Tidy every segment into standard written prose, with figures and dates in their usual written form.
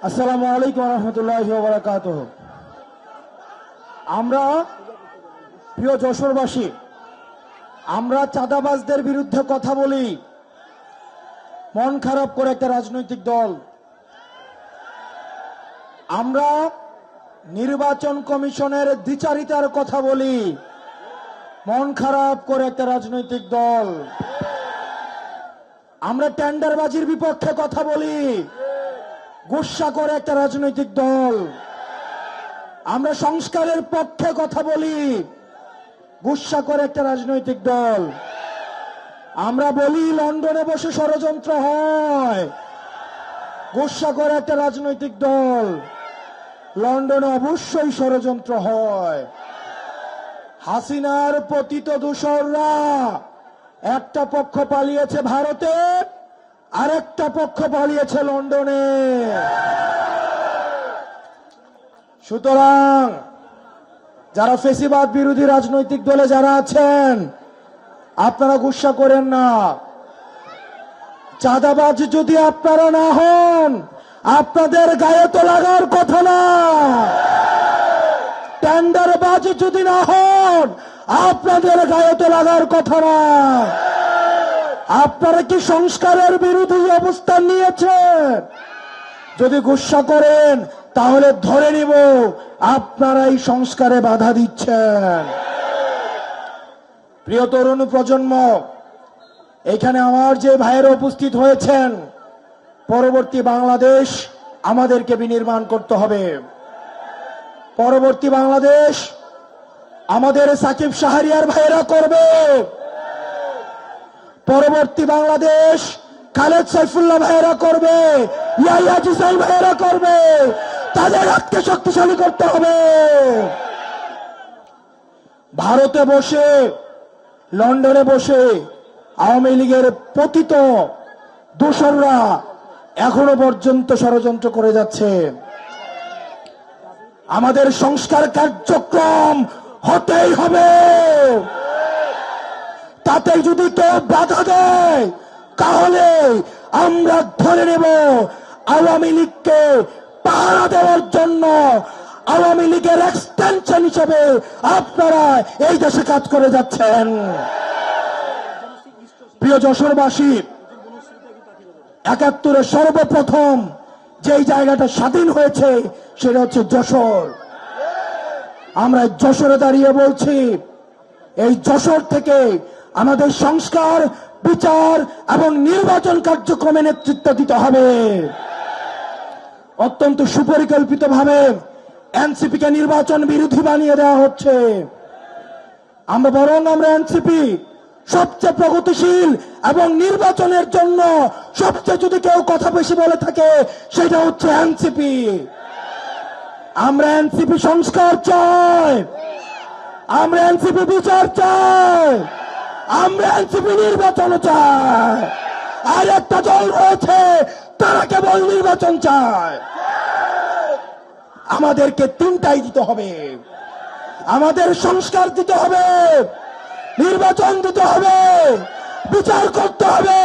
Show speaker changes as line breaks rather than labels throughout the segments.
আসসালামু আলাইকুম রহমতুল্লাহি ওয়া বারাকাতুহ। আমরা প্রিয় যশোরবাসী, আমরা চাঁদাবাজদের বিরুদ্ধে কথা বলি, মন খারাপ করে একটা রাজনৈতিক দল। আমরা নির্বাচন কমিশনের দ্বিচারিতার কথা বলি, মন খারাপ করে একটা রাজনৈতিক দল। আমরা টেন্ডারবাজির বিপক্ষে কথা বলি, গুসা করে একটা রাজনৈতিক দল। আমরা সংস্কারের পক্ষে কথা বলি, গুসা করে একটা রাজনৈতিক দল। আমরা বলি লন্ডনে বসে ষড়যন্ত্র হয়, গুসা করে একটা রাজনৈতিক দল। লন্ডনে অবশ্যই ষড়যন্ত্র হয়। হাসিনার পতিত দূষররা একটা পক্ষ পালিয়েছে ভারতে, আরেকটা পক্ষ পালিয়েছে লন্ডনে। সুতরাং যারা ফেসিবাদ বিরোধী রাজনৈতিক দলে যারা আছেন, আপনারা গুসা করেন না। চাঁদাবাজ যদি আপনারা না হন, আপনাদের গায়ে তো লাগার কথা না। টেন্ডারবাজ যদি না হন, আপনাদের গায়ে তো লাগার কথা না। আপনারা কি সংস্কারের বিরোধী অবস্থান নিয়েছেন? যদি গুসা করেন তাহলে ধরে নিব আপনারা এই সংস্কারে বাধা দিচ্ছেন। প্রিয় তরুণ প্রজন্ম, এখানে আমার যে ভাইয়েরা উপস্থিত হয়েছেন, পরবর্তী বাংলাদেশ আমাদেরকে বিনির্মাণ করতে হবে। পরবর্তী বাংলাদেশ আমাদের সাকিব শাহরিয়ার ভাইয়েরা করবে। পরবর্তী বাংলাদেশ খালেদ সাইফুল্লাহ ভাইয়েরা করবে, ইয়াহিয়া জিসাই ভাইয়েরা করবে। তাদের হাতকে শক্তিশালী করতে হবে। ভারতে বসে, লন্ডনে বসে আওয়ামী লীগের পতিত দূষররা এখনো পর্যন্ত ষড়যন্ত্র করে যাচ্ছে। আমাদের সংস্কার কার্যক্রম হতেই হবে। তাতে যদি কেউ বাধা দেয় তাহলে আমরা ধরে নেব আওয়ামী লীগকে পাহারা দেওয়ার জন্য আওয়ামী লীগের এক্সটেনশন হিসেবে আপনারা এই দেশে কাজ করে যাচ্ছেন। প্রিয় যশোরবাসী, ৭১ সর্বপ্রথম যেই জায়গাটা স্বাধীন হয়েছে সেটা হচ্ছে যশোর। আমরা যশোরে দাঁড়িয়ে বলছি, এই যশোর থেকে আমাদের সংস্কার, বিচার এবং নির্বাচন কার্যক্রমে নেতৃত্ব দিতে হবে। অত্যন্ত সুপরিকল্পিতভাবে এনসিপি কে নির্বাচন বিরোধী বানিয়ে দেওয়া হচ্ছে। আমরা এনসিপি সবচেয়ে প্রগতিশীল এবং নির্বাচনের জন্য সবচেয়ে যদি কেউ কথা বেশি বলে থাকে সেটা হচ্ছে এনসিপি। আমরা এনসিপি সংস্কার চাই, আমরা এনসিপি বিচার চাই, আমরা এনসিপি নির্বাচন চাই। আর একটা দল রয়েছে তারা কেবল নির্বাচন চায়। আমাদেরকে তিনটাই দিতে হবে। আমাদের সংস্কার দিতে হবে, নির্বাচন দিতে হবে, বিচার করতে হবে।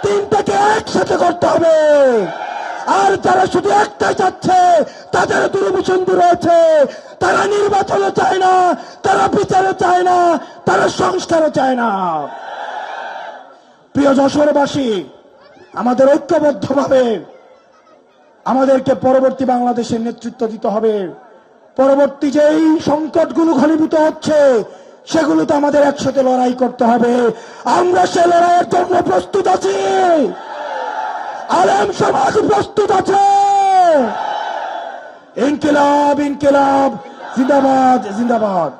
তিনটাকে একসাথে করতে হবে। আর যারা শুধু একটাই চাচ্ছে তাদের দুর্বিসন্ধি রয়েছে। তারা নির্বাচনও চায় না, তারা বিচারও চায় না, তারা সংস্কারও চায় না। প্রিয় যশোরবাসী, আমাদের ঐক্যবদ্ধভাবে আমাদেরকে পরবর্তী বাংলাদেশের নেতৃত্ব দিতে হবে। পরবর্তী যেই সংকটগুলো ঘনীভূত হচ্ছে সেগুলোতে আমাদের একসাথে লড়াই করতে হবে। আমরা সে লড়াইয়ের জন্য প্রস্তুত আছি। আলেম সমাজ প্রস্তুত আছে। ইনকিলাব, ইনকিলাব, জিন্দাবাদ, জিন্দাবাদ।